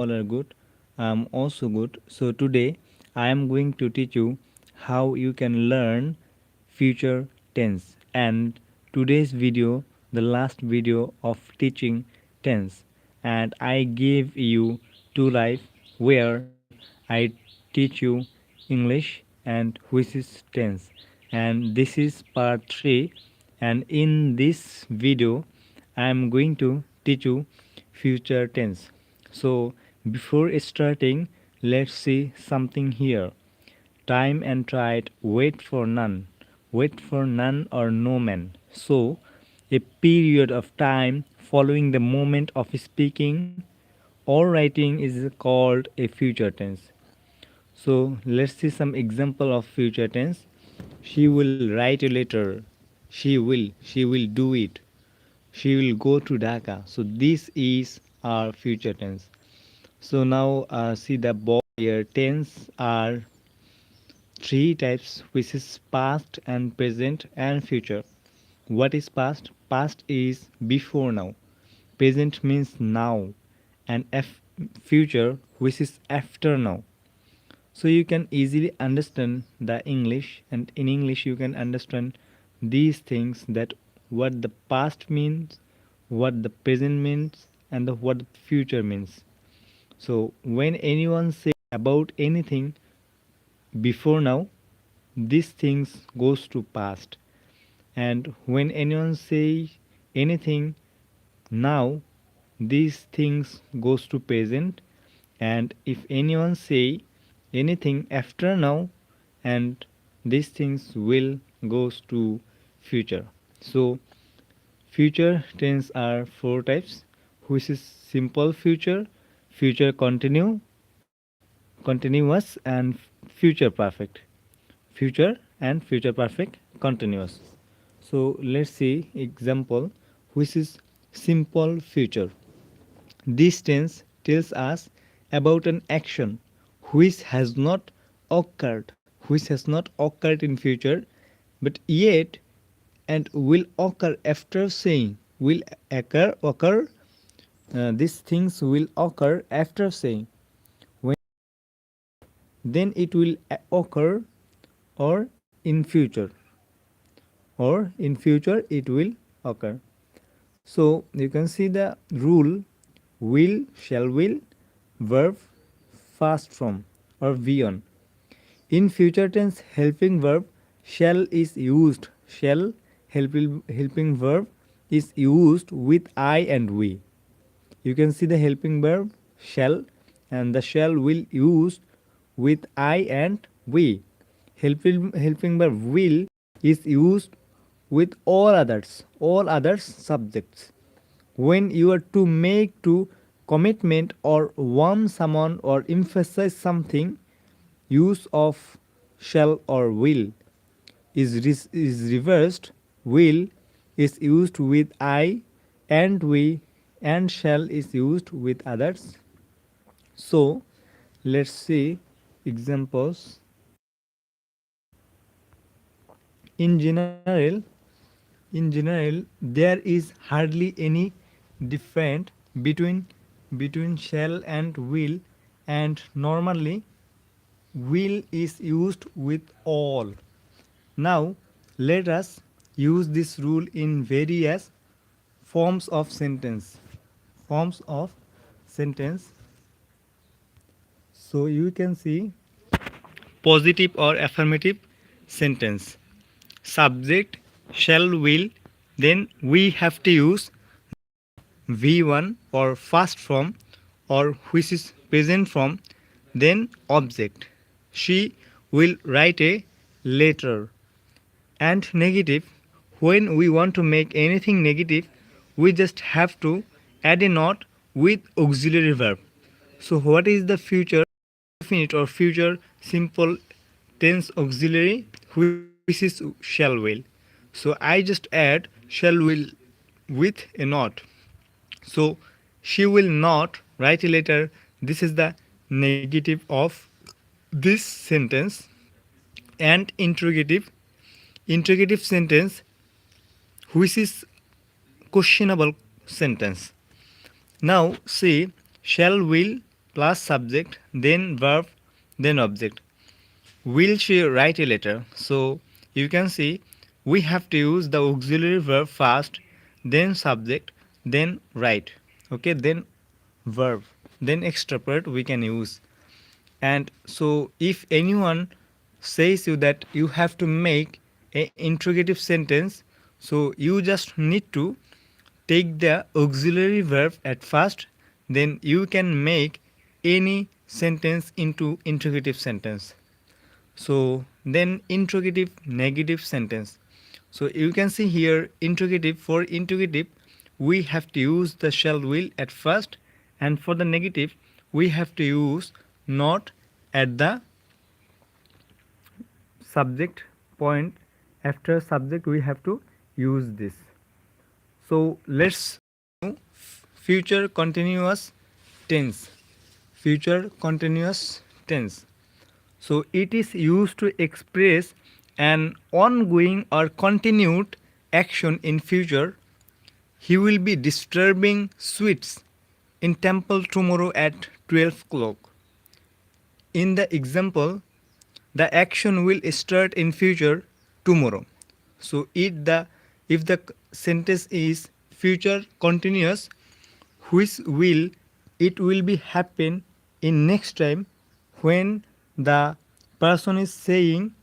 all are good. I'm also good. So today I am going to teach you how you can learn future tense. And today's video, the last video of teaching tense. And I gave you two live where I teach you English and which is tense. And this is part 3. And in this video I am going to teach you future tense. So before starting, let's see something here. Time and tide, wait for none. Wait for none or no man. So a period of time following the moment of speaking or writing is called a future tense. So let's see some example of future tense. She will write a letter. She will do it. She will go to Dhaka. So this is our future tense. So now see the box here. Tense are three types, which is past and present and future. What is past? Past is before now. Present means now, and future, which is after now. So you can easily understand the English, and in English you can understand these things, that what the past means, what the present means, and what the future means. So when anyone say about anything before now, these things goes to past, and when anyone say anything now, these things goes to present, and if anyone say anything after now, and these things will goes to future. So future tense are four types, which is simple future, future continuous, and future perfect. Future and future perfect continuous. So let's see example, which is simple future. This tense tells us about an action which has not occurred in future, but yet and will occur after saying. Will occur. These things will occur after saying. When then it will occur, or in future, it will occur. So you can see the rule: will, will, verb, fast from, or be on. In future tense, helping verb shall is used. Shall helping verb is used with I and we. You can see the helping verb shall, and the shall will used with I and we. Helping verb will is used with all others subjects. When you are to make to commitment or warn someone or emphasize something, use of shall or will is reversed. Will is used with I and we, and shall is used with others. So let's see examples. In general in general there is hardly any difference between shall and will, and normally will is used with all. Now let us use this rule in various forms of sentence. Forms of sentence. So you can see positive or affirmative sentence. Subject shall will, then we have to use V1 or first form, or which is present form, then object. She will write a letter. And negative, when we want to make anything negative, we just have to add a not with auxiliary verb. So what is the future definite or future simple tense auxiliary, which is shall will? So I just add shall will with a not. So she will not write a letter. This is the negative of this sentence. And interrogative sentence, which is questionable sentence. Now see, shall will plus subject, then verb, then object. Will she write a letter? So you can see we have to use the auxiliary verb first, then subject, then write. Okay, then verb, then extra part we can use. And so if anyone says you that you have to make a interrogative sentence, so you just need to take the auxiliary verb at first, then you can make any sentence into interrogative sentence. So then interrogative negative sentence. So you can see here interrogative, for interrogative we have to use the shall will at first, and for the negative we have to use not at the subject point. After subject we have to use this. So let's future continuous tense. Future continuous tense. So it is used to express an ongoing or continued action in future. He will be disturbing sweets in temple tomorrow at 12 o'clock. In the example, the action will start in future tomorrow. So if the sentence is future continuous, which will it will be happen in next time when the person is saying,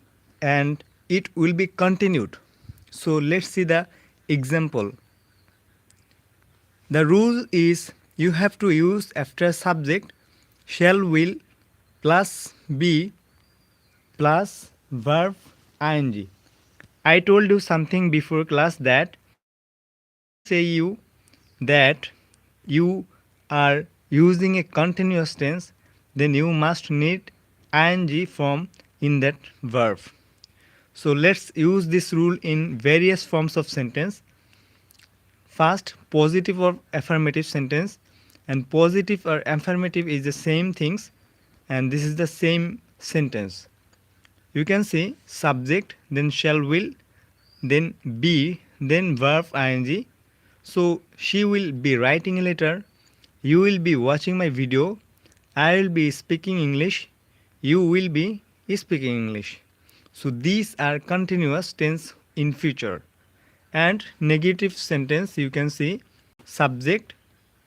and it will be continued. So let's see the example. The rule is you have to use after subject shall will plus be plus verb ing. I told you something before class that if I say you that you are using a continuous tense, then you must need ing form in that verb. So let's use this rule in various forms of sentence. First, positive or affirmative sentence, and positive or affirmative is the same things, and this is the same sentence. You can see subject, then shall will, then be, then verb ing. So she will be writing a letter, you will be watching my video, I will be speaking English, you will be speaking English. So these are continuous tense in future. And negative sentence, you can see subject,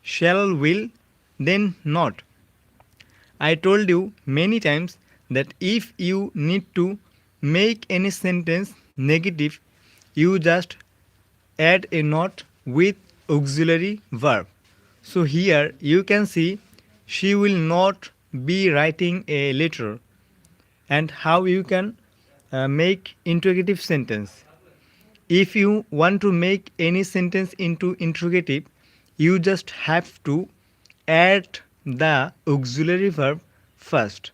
shall will, then not. I told you many times that if you need to make any sentence negative, you just add a not with auxiliary verb. So here you can see she will not be writing a letter. And how you can make interrogative sentence. If you want to make any sentence into interrogative, you just have to add the auxiliary verb first.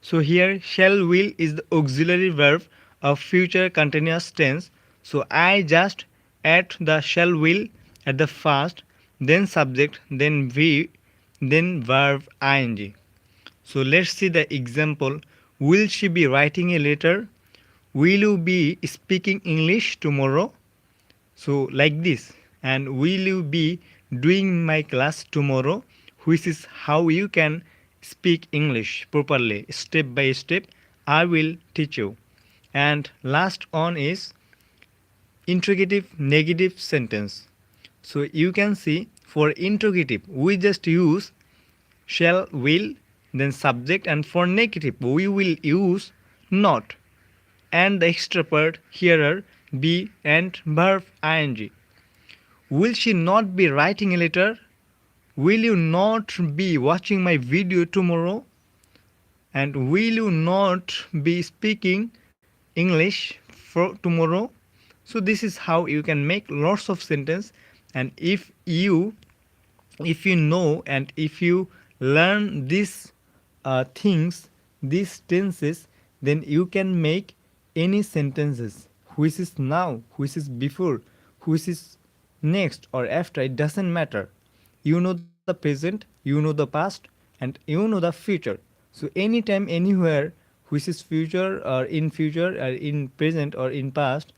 So here shall will is the auxiliary verb of future continuous tense. So I just add the shall will at the first, then subject, then be, then verb ing. So let's see the example. Will she be writing a letter? Will you be speaking English tomorrow? So like this. And will you be doing my class tomorrow? Which is how you can speak English properly, step by step. I will teach you. And last one is interrogative negative sentence. So you can see for interrogative we just use shall will, then subject, and for negative we will use not, and the extra part here are be and verb ing. Will she not be writing a letter? Will you not be watching my video tomorrow? And will you not be speaking English for tomorrow? So this is how you can make lots of sentence. And if you know and if you learn these things, these tenses, then you can make any sentences, which is now, which is before, which is next or after, it doesn't matter. You know the present, you know the past, and you know the future. So anytime anywhere which is future or in present or in past,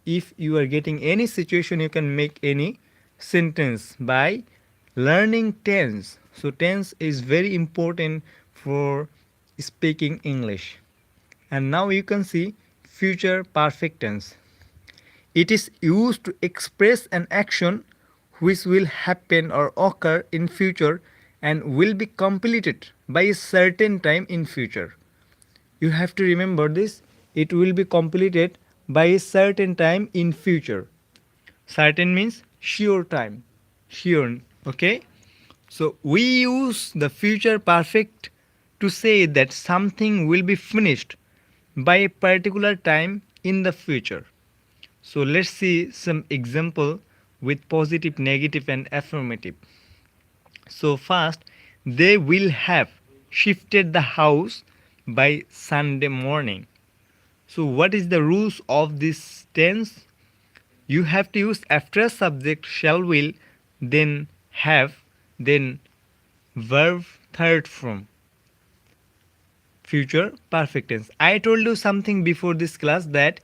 if you are getting any situation, you can make any sentence by learning tense. So tense is very important for speaking English. And now you can see future perfect tense. It is used to express an action which will happen or occur in future and will be completed by a certain time in future. You have to remember this. It will be completed by a certain time in future. Certain means sure time. Sure. Okay. So we use the future perfect to say that something will be finished by a particular time in the future. So let's see some example with positive, negative and affirmative. So first, they will have shifted the house by Sunday morning. So what is the rules of this tense? You have to use after a subject shall will, then have, then verb third form, future perfect tense. I told you something before this class that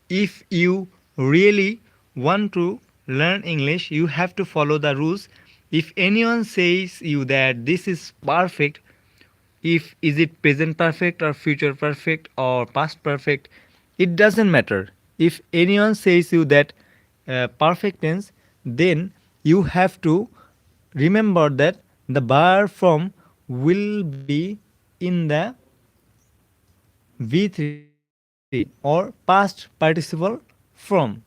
if you really want to learn English, you have to follow the rules. If anyone says you that this is perfect, if is it present perfect or future perfect or past perfect, it doesn't matter. If anyone says you that perfect tense, then you have to remember that the verb form will be in the v3 or past participle form.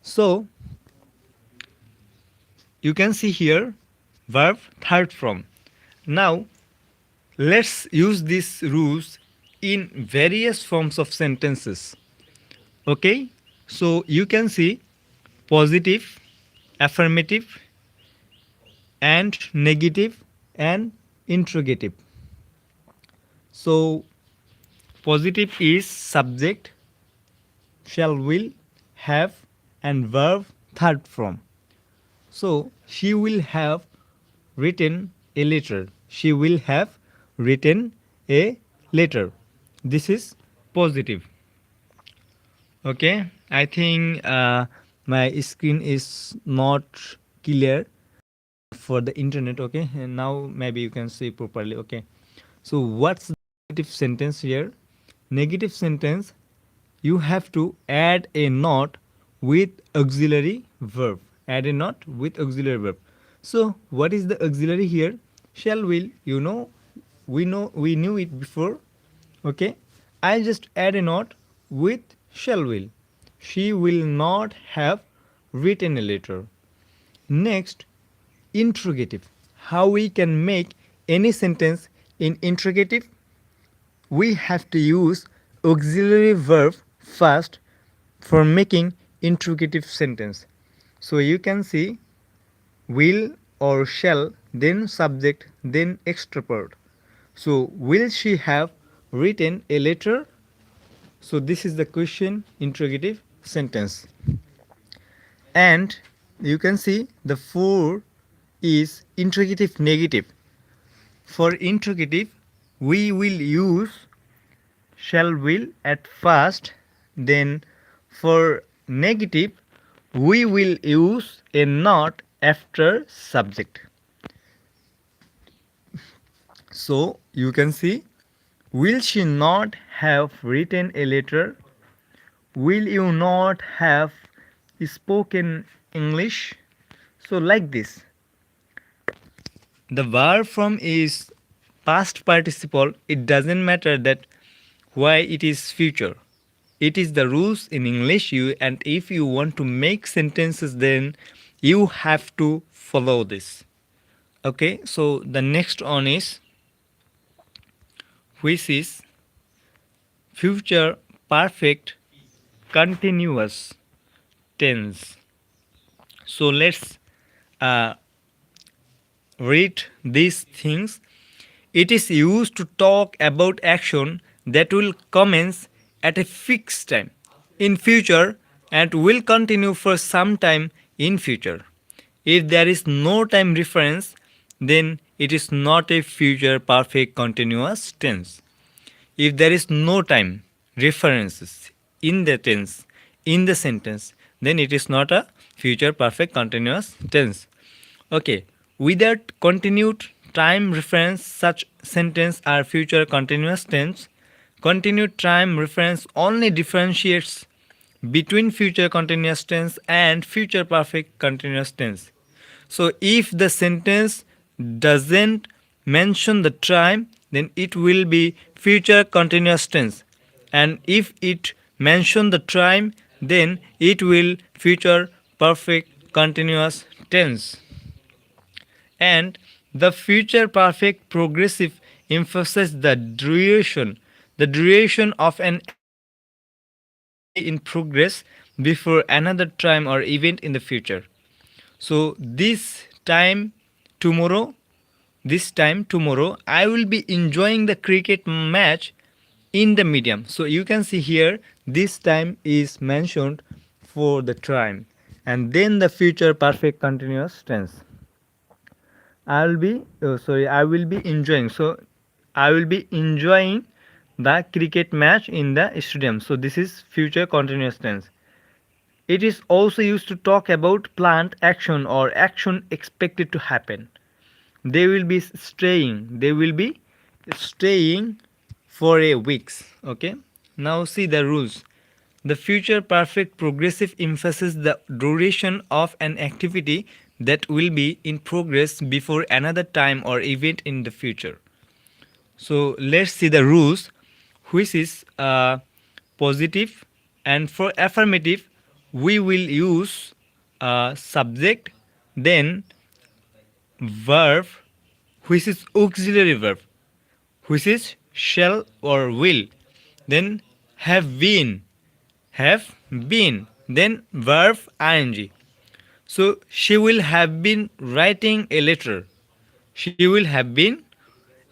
So you can see here verb third form. Now let's use these rules in various forms of sentences. Okay, so you can see positive, affirmative, and negative and interrogative. So positive is subject, shall, will, have, and verb third form. So she will have written a letter. She will have written a letter. This is positive. Okay, I think my screen is not clear for the internet. Okay, and now maybe you can see properly. Okay, so what's the negative sentence here? Negative sentence, you have to add a not with auxiliary verb. Add a not with auxiliary verb. So what is the auxiliary here? Shall, will. We knew it before. Okay, I'll just add a not with shall, will. She will not have written a letter. Next, interrogative. How we can make any sentence in interrogative? We have to use auxiliary verb first for making interrogative sentence. So you can see will or shall, then subject, then extra part. So will she have written a letter? So this is the question interrogative sentence. And you can see the 4 is interrogative negative. For interrogative, we will use shall, will at first, then for negative we will use a not after subject. So you can see, will she not have written a letter? Will you not have spoken English? So like this. The verb form is past participle. It doesn't matter that why it is future. It is the rules in English. And if you want to make sentences, then you have to follow this. Okay, so the next one is, which is future perfect continuous tense. So let's uh, read these things. It is used to talk about action that will commence at a fixed time in future and will continue for some time in future. If there is no time reference, then it is not a future perfect continuous tense. If there is no time references in the tense, in the sentence, then it is not a future perfect continuous tense. Okay, without continued time reference such sentence are future continuous tense. Continued time reference only differentiates between future continuous tense and future perfect continuous tense. So if the sentence doesn't mention the time, then it will be future continuous tense. And if it mention the time, then it will future perfect continuous tense. And the future perfect progressive emphasizes the duration of an activity that will be in progress before another time or event in the future. So tomorrow, this time tomorrow, I will be enjoying the cricket match in the medium. So you can see here this time is mentioned for the time, and then the future perfect continuous tense. I will be enjoying. So I will be enjoying the cricket match in the stadium. So this is future continuous tense. It is also used to talk about planned action or action expected to happen. They will be staying for a weeks. Okay. Now see the rules. The future perfect progressive emphasizes the duration of an activity that will be in progress before another time or event in the future. So let's see the rules, which is positive, and for affirmative we will use subject, then verb, which is auxiliary verb, which is shall or will, then have been, then verb ing. So she will have been writing a letter. She will have been,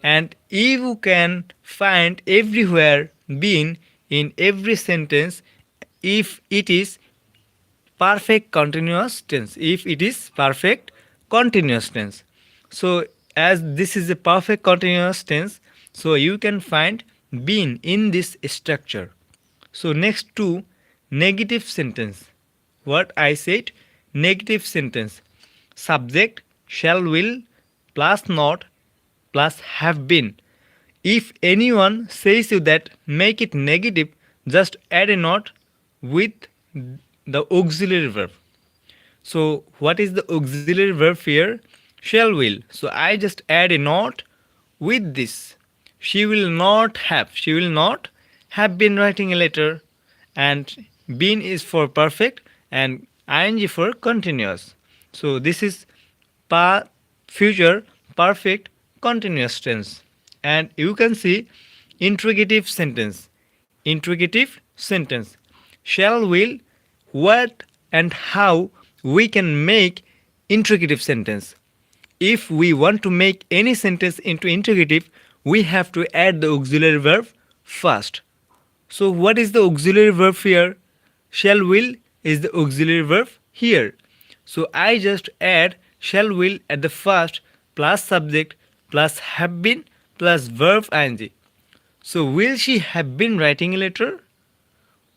and you can find everywhere been in every sentence if it is perfect continuous tense. If it is perfect continuous tense. So as this is a perfect continuous tense, so you can find been in this structure. So next to negative sentence. What I said, negative sentence. Subject shall will plus not plus have been. If anyone says you that make it negative, just add a not with the auxiliary verb. So what is the auxiliary verb here? Shall will. So I just add a not with this. She will not have been writing a letter, and been is for perfect and ing for continuous. So this is future perfect continuous tense. And you can see interrogative sentence. Interrogative sentence. Shall will, what and how we can make interrogative sentence. If we want to make any sentence into interrogative, we have to add the auxiliary verb first. So what is the auxiliary verb here? Shall will is the auxiliary verb here. So I just add shall will at the first plus subject plus have been plus verb ing. So will she have been writing a letter?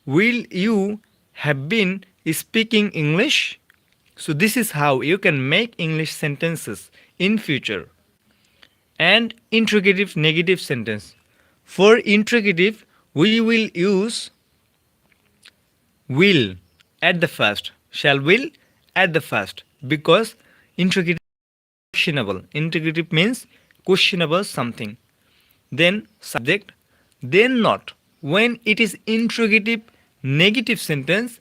Will you have been speaking English? So this is how you can make English sentences in future. And interrogative negative sentence. For interrogative, we will use will at the first, shall will at the first, because interrogative is questionable. Interrogative means questionable something. Then subject, then not. When it is interrogative negative sentence,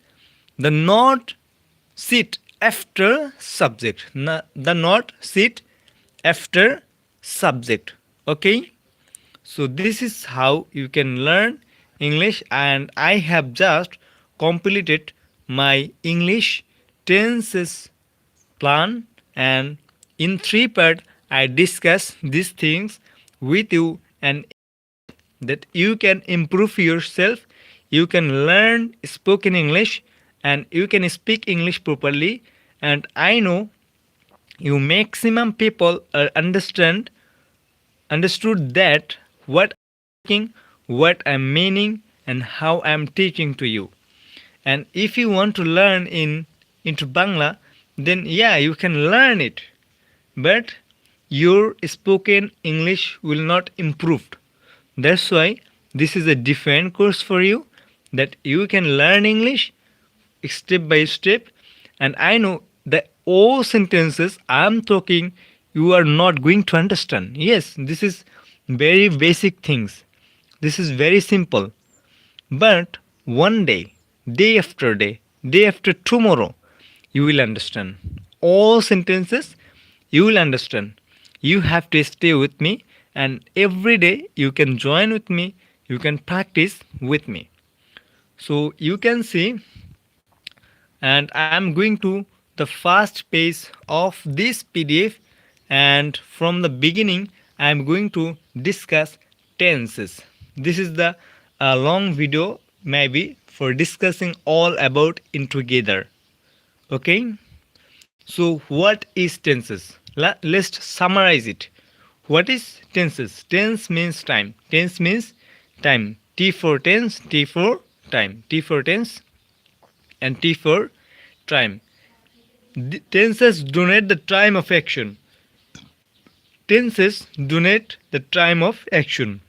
the not sit after subject. The not sit after subject. Okay. So this is how you can learn English, and I have just completed my English tenses plan, and in 3 parts I discuss these things with you, and that you can improve yourself, you can learn spoken English, and you can speak English properly. And I know you maximum people understood that what I'm speaking, what I'm meaning, and how I'm teaching to you. And if you want to learn into Bangla, then yeah, you can learn it. But your spoken English will not improve. That's why this is a different course for you, that you can learn English step by step. And I know that all sentences I'm talking you are not going to understand. Yes, this is very basic things. This is very simple. But one day, day after tomorrow, you will understand. All sentences you will understand. You have to stay with me, and every day you can join with me, you can practice with me. So you can see, and I am going to the first page of this PDF, and from the beginning I am going to discuss tenses. This is the long video maybe for discussing all about in together. Okay, so what is tenses? Let's summarize it. What is tenses? Tense means time. Tense means time. T for tense, T for time. T for tense and T for time. Tenses denote the time of action. Tenses denote the time of action.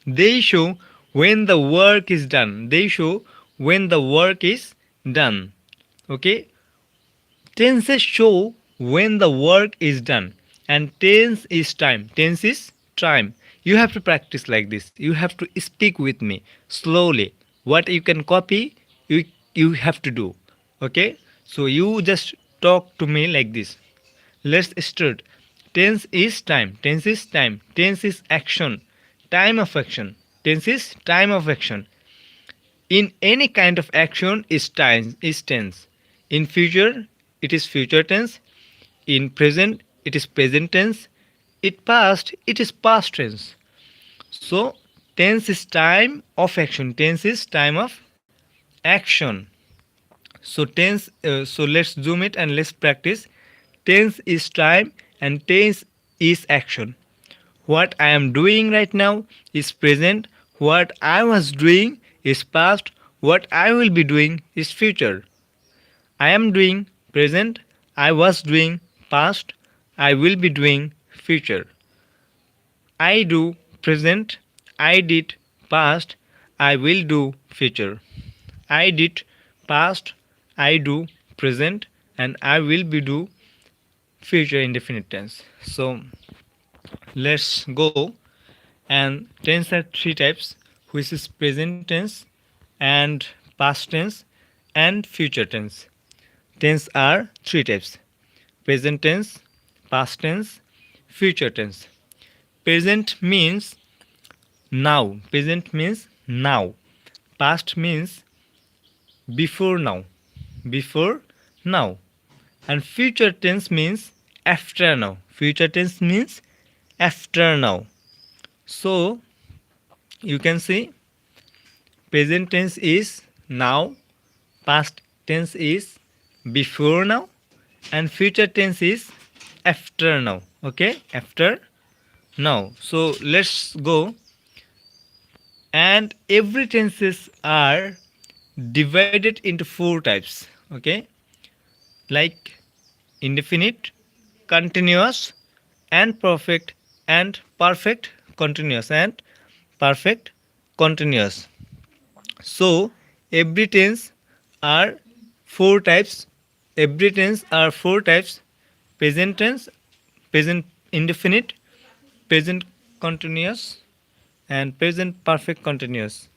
They show when the work is done. They show when the work is done. Okay? Tenses show when the work is done. And tense is time. Tense is time. You have to practice like this. You have to speak with me slowly. What you can copy, you have to do. Okay? So you just talk to me like this. Let's start. Tense is time. Tense is time. Tense is action. Time of action. Tense is time of action. In any kind of action is time is tense. In future it is future tense. In present it is present tense. In past it is past tense. So tense is time of action. Tense is time of action. So tense. So let's zoom it and let's practice. Tense is time and tense is action. What I am doing right now is present. What I was doing is past. What I will be doing is future. I am doing present. I was doing past. I will be doing future. I do present. I did past. I will do future. I did past. I do present. And I will be do future indefinite tense. So let's go. And tense are three types, which is present tense and past tense and future tense. Tense are three types: present tense, past tense, future tense. Present means now. Present means now. Past means before now. Before now. And future tense means after now. Future tense means after now. So you can see present tense is now, past tense is before now, and future tense is after now. Okay, after now. So let's go. And every tenses are divided into four types. Okay, like indefinite, continuous, and perfect continuous and perfect continuous. So every tense are four types. Every tense are four types: present tense, present indefinite, present continuous, and present perfect continuous.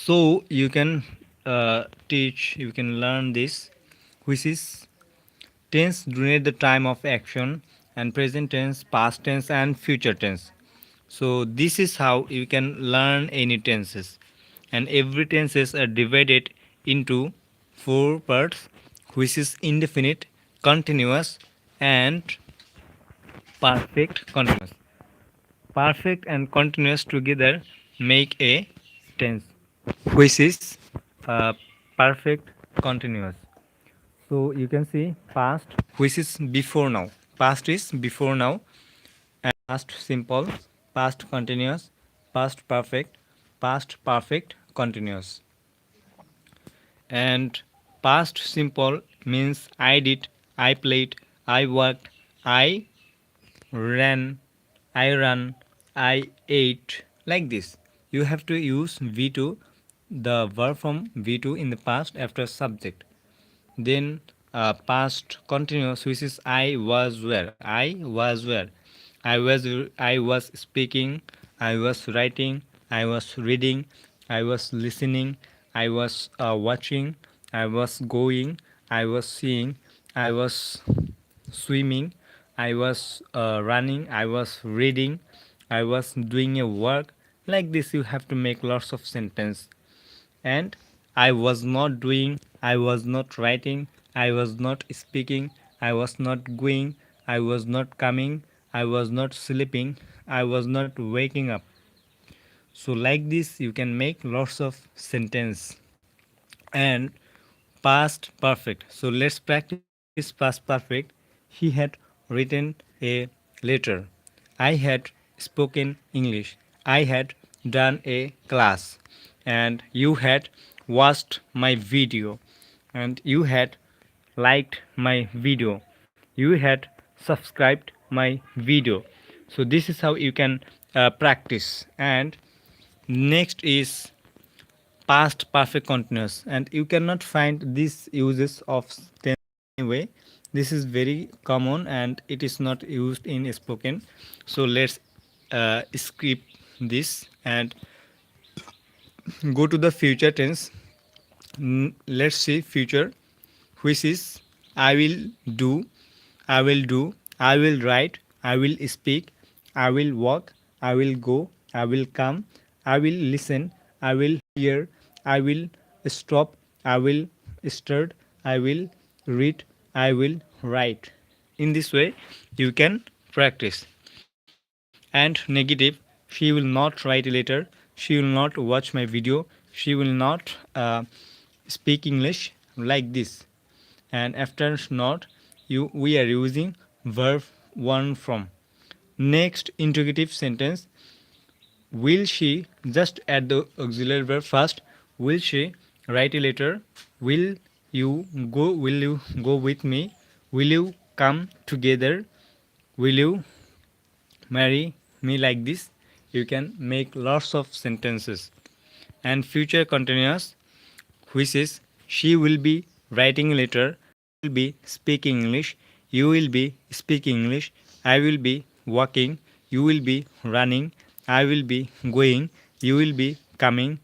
So you can teach, you can learn this, which is tense during the time of action, and present tense, past tense, and future tense. So this is how you can learn any tenses, and every tenses are divided into four parts, which is indefinite, continuous, and perfect continuous. Perfect and continuous together make a tense, which is perfect continuous. So you can see past, which is before now. Past is before now, and past simple, past continuous, past perfect, past perfect continuous. And past simple means I did, I played, I worked, I ran, I run, I ate, like this. You have to use V2, the verb from V2 in the past after subject. Then past continuous, which is I was where, I was where, I was speaking, I was writing, I was reading, I was listening, I was watching, I was going, I was seeing, I was swimming, I was running, I was reading, I was doing a work. Like this you have to make lots of sentence. And I was not doing, I was not writing, I was not speaking, I was not going, I was not coming, I was not sleeping, I was not waking up. So like this you can make lots of sentence. And past perfect, so let's practice past perfect. He had written a letter, I had spoken English, I had done a class, and you had watched my video, and you had liked my video, you had subscribed my video. So this is how you can practice. And next is past perfect continuous, and you cannot find these uses of tense anyway. This is very common and it is not used in spoken. So let's skip this and go to the future tense. Let's see future, which is I will do, I will do, I will write, I will speak, I will walk, I will go, I will come, I will listen, I will hear, I will stop, I will start, I will read, I will write. In this way you can practice. And negative, she will not write a letter, she will not watch my video, she will not speak English, like this. And after not, we are using verb one from. Next interrogative sentence, will she, just add the auxiliary verb first. Will she write a letter? Will you go, will you go with me? Will you come together? Will you marry me, like this? You can make lots of sentences. And future continuous, which is she will be writing a letter, will be speaking English, you will be speaking English, I will be walking, you will be running, I will be going, you will be coming,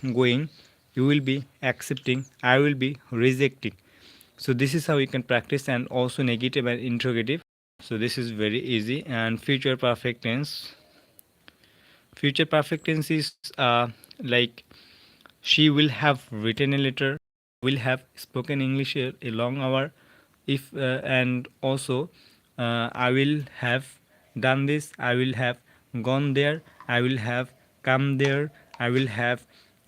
going, you will be accepting, I will be rejecting. So this is how you can practice. And also negative and interrogative. So this is very easy. And future perfect tense. Future perfect tense is like she will have written a letter, will have spoken English a long hour, if and also I will have done this, I will have gone there, I will have come there, I will have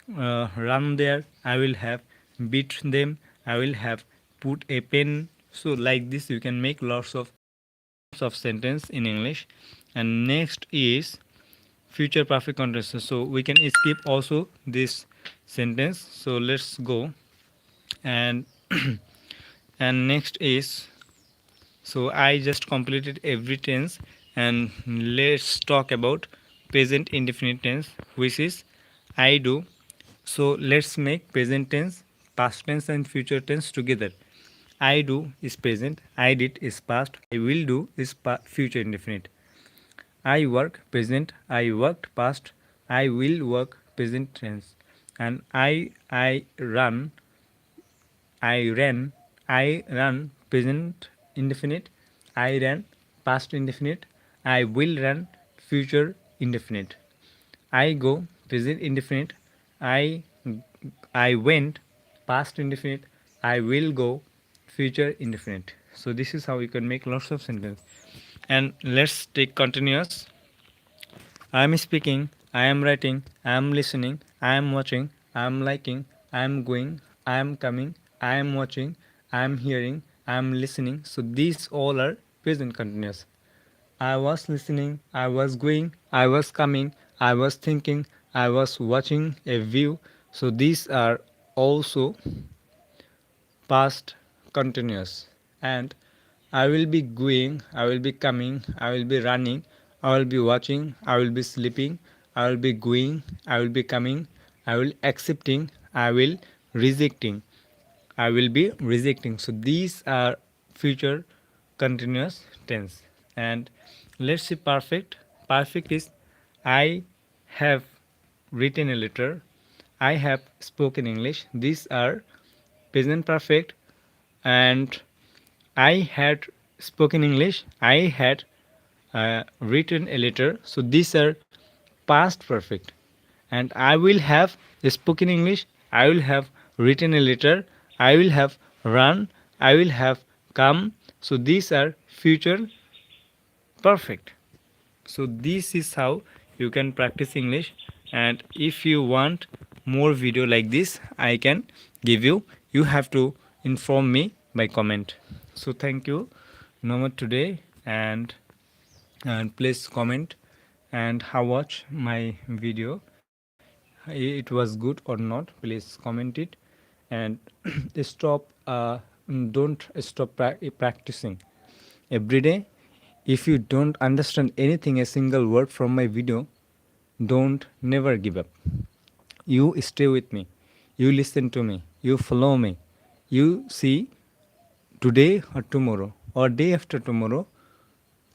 run there, I will have beat them, I will have put a pen. So like this you can make lots of sentence in English. And next is future perfect continuous. So we can skip also this sentence. So let's go. And and next is, so I just completed every tense. And let's talk about present indefinite tense, which is I do. So let's make present tense, past tense and future tense together. I do is present, I did is past, I will do is future indefinite. I work present, I worked past, I will work present tense. And I run, I ran, I run present indefinite, I ran past indefinite, I will run future indefinite. I go present indefinite, I I went past indefinite, I will go future indefinite. So this is how you can make lots of sentences. And let's take continuous. I am speaking, I am writing, I am listening, I am watching, I am liking, I am going, I am coming, I am watching, I am hearing, I am listening. So these all are present continuous. I was listening, I was going, I was coming, I was thinking, I was watching a view. So these are also past continuous. And I will be going, I will be coming, I will be running, I will be watching, I will be sleeping, I will be going, I will be coming, I will accepting, I will rejecting, I will be rejecting. So these are future continuous tense. And let's see perfect. Perfect is I have written a letter, I have spoken English. These are present perfect. And I had spoken English, I had written a letter. So these are past perfect. And I will have spoken English, I will have written a letter, I will have run, I will have come. So these are future perfect. So this is how you can practice English. And if you want more video like this, I can give you. You have to inform me by comment. So thank you no more today. And please comment and how watch my video. It was good or not, please comment it. And stop don't stop practicing every day. If you don't understand anything, a single word from my video, don't never give up. You stay with me, you listen to me, you follow me. You see, today or tomorrow or day after tomorrow,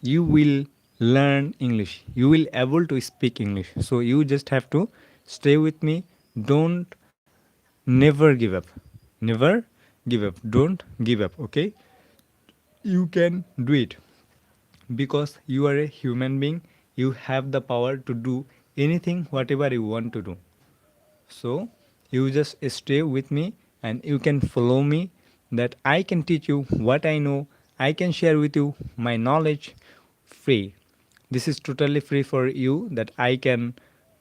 you will learn English, you will able to speak English. So you just have to stay with me. Don't never give up, never give up, don't give up. Okay, you can do it because you are a human being. You have the power to do anything whatever you want to do. So you just stay with me and you can follow me, that I can teach you what I know. I can share with you my knowledge free. This is totally free for you, that I can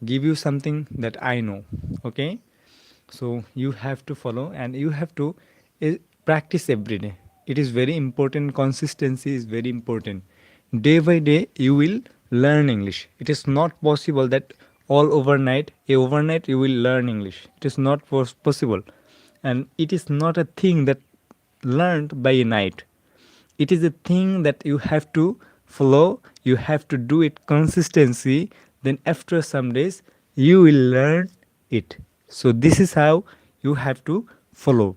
give you something that I know. Okay? So you have to follow and you have to eh, practice every day. It is very important. Consistency is very important. Day by day you will learn English. It is not possible that all overnight you will learn English. It is not possible. And it is not a thing that learned by a night. It is a thing that you have to follow. You have to do it consistency. Then after some days you will learn it. So this is how you have to follow.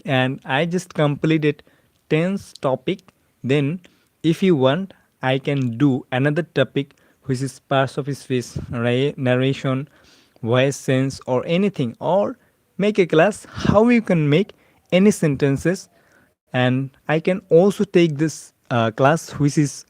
And I just completed 10th topic. Then if you want, I can do another topic, which is parts of speech, narration, voice sense, or anything, or make a class how you can make any sentences. And I can also take this class, which is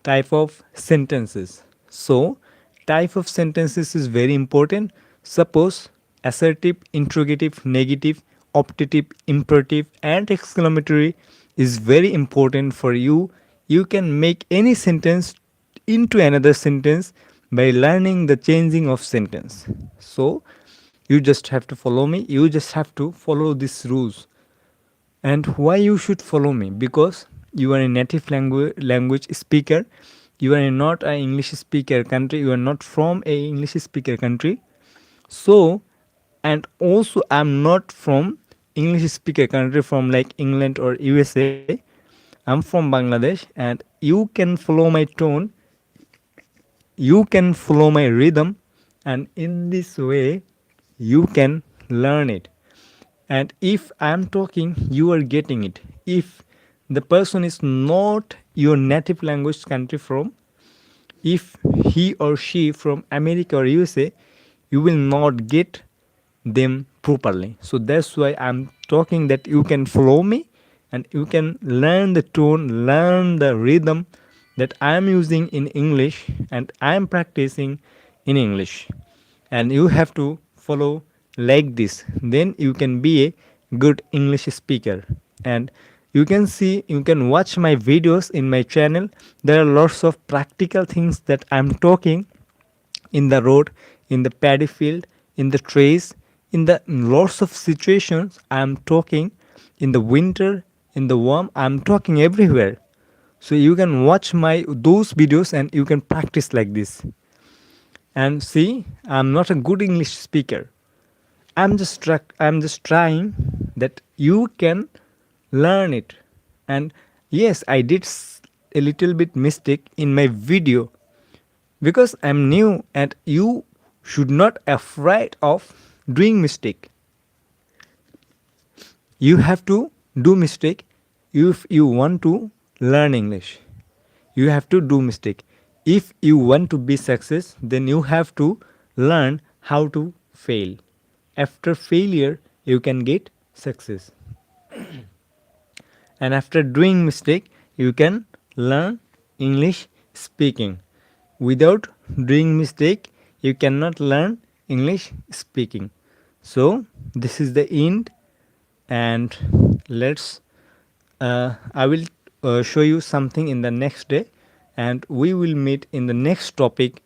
type of sentences. So, type of sentences is very important. Suppose assertive, interrogative, negative, optative, imperative, and exclamatory is very important for you. You can make any sentence into another sentence by learning the changing of sentence. So, you just have to follow me. You just have to follow these rules. And why you should follow me? Because you are a native language speaker. You are not an English speaker country. You are not from a English speaker country. So, and also I'm not from English speaker country from like England or USA. I'm from Bangladesh, and you can follow my tone, you can follow my rhythm, and in this way you can learn it. And if I am talking, you are getting it. If the person is not your native language country from, if he or she from America or USA, you will not get them properly. So that's why I'm talking that you can follow me and you can learn the tone, learn the rhythm that I am using in English and I am practicing in English. And you have to follow like this. Then you can be a good English speaker. And you can watch my videos in my channel. There are lots of practical things that I'm talking in the road, in the paddy field, in the trees, in the lots of situations I'm talking, in the winter, in the warm, I'm talking everywhere. So you can watch my those videos and you can practice like this. And see, I'm not a good English speaker. I'm just trying that you can learn it. And yes, I did a little bit mistake in my video because I'm new and you should not afraid of doing mistake. You have to do mistake if you want to learn English. You have to do mistake. If you want to be success, then you have to learn how to fail. After failure, you can get success. And after doing mistake, you can learn English speaking. Without doing mistake, you cannot learn English speaking. So this is the end, and let's I will show you something in the next day, and we will meet in the next topic,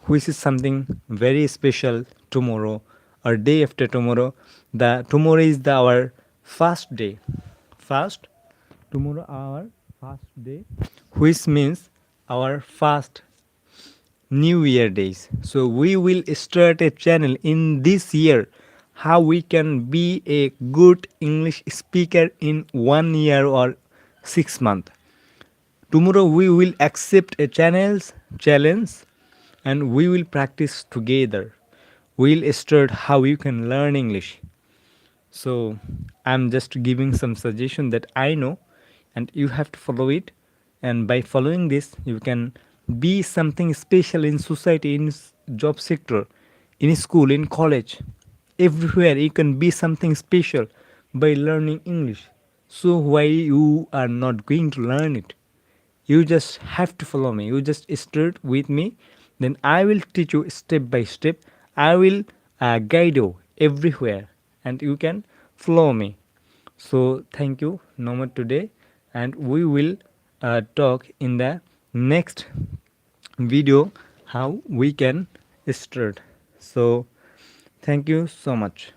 which is something very special tomorrow or day after tomorrow. The tomorrow is our fast day. Fast tomorrow our fast day, which means our fast New Year days. So we will start a channel in this year how we can be a good English speaker in 1 year or 6 months. Tomorrow we will accept a challenge and we will practice together. We'll start how you can learn English. So I'm just giving some suggestion that I know and you have to follow it. And by following this, you can be something special in society, in job sector, in school, in college, everywhere. You can be something special by learning English. So why you are not going to learn it? You just have to follow me. You just start with me. Then I will teach you step by step. I will guide you everywhere and you can follow me. So thank you no more today, and we will talk in the next video how we can start. So thank you so much.